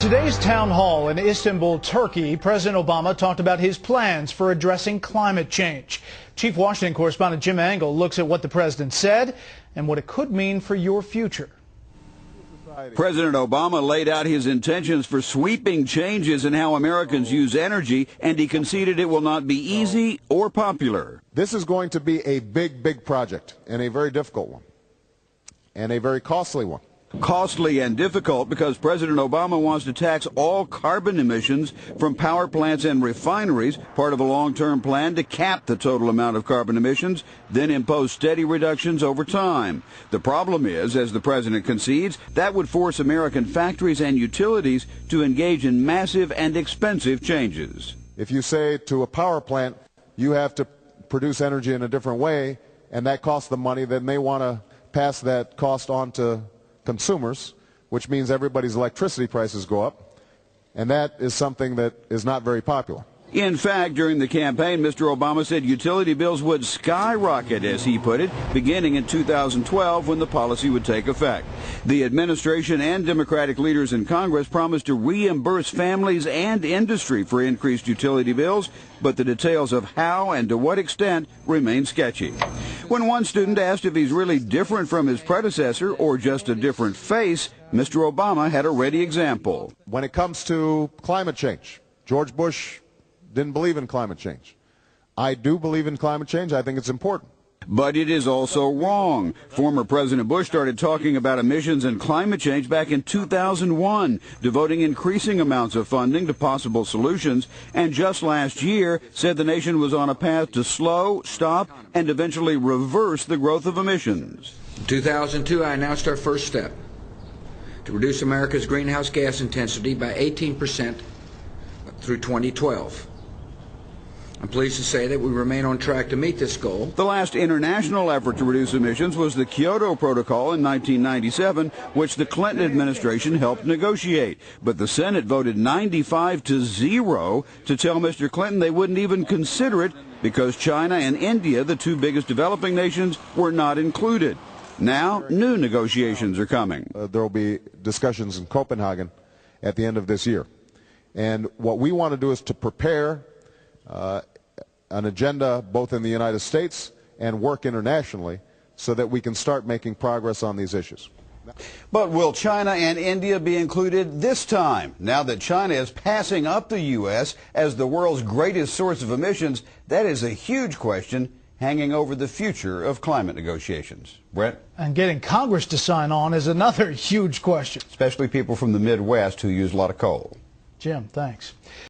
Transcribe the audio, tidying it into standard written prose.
Today's town hall in Istanbul, Turkey, President Obama talked about his plans for addressing climate change. Chief Washington correspondent Jim Angle looks at what the president said and what it could mean for your future. President Obama laid out his intentions for sweeping changes in how Americans use energy, and he conceded it will not be easy or popular. This is going to be a big project, and a very difficult one, and a very costly one. Costly and difficult because President Obama wants to tax all carbon emissions from power plants and refineries, part of a long-term plan to cap the total amount of carbon emissions, then impose steady reductions over time. The problem is, as the president concedes, that would force American factories and utilities to engage in massive and expensive changes. If you say to a power plant, you have to produce energy in a different way, and that costs them money, then they want to pass that cost on to consumers, which means everybody's electricity prices go up, and that is something that is not very popular. In fact, during the campaign, Mr. Obama said utility bills would skyrocket, as he put it, beginning in 2012 when the policy would take effect. The administration and Democratic leaders in Congress promised to reimburse families and industry for increased utility bills, but the details of how and to what extent remain sketchy. When one student asked if he's really different from his predecessor or just a different face, Mr. Obama had a ready example. When it comes to climate change, George Bush didn't believe in climate change. I do believe in climate change. I think it's important. But it is also wrong. Former President Bush started talking about emissions and climate change back in 2001, devoting increasing amounts of funding to possible solutions, and just last year said the nation was on a path to slow, stop, and eventually reverse the growth of emissions. In 2002, I announced our first step to reduce America's greenhouse gas intensity by 18% through 2012. I'm pleased to say that we remain on track to meet this goal. The last international effort to reduce emissions was the Kyoto Protocol in 1997, which the Clinton administration helped negotiate. But the Senate voted 95-0 to tell Mr. Clinton they wouldn't even consider it because China and India, the two biggest developing nations, were not included. Now, new negotiations are coming. There will be discussions in Copenhagen at the end of this year. And what we want to do is to prepare an agenda both in the United States and work internationally so that we can start making progress on these issues. But will China and India be included this time? Now that China is passing up the U.S. as the world's greatest source of emissions, that is a huge question hanging over the future of climate negotiations. Brett? And getting Congress to sign on is another huge question. Especially people from the Midwest who use a lot of coal. Jim, thanks.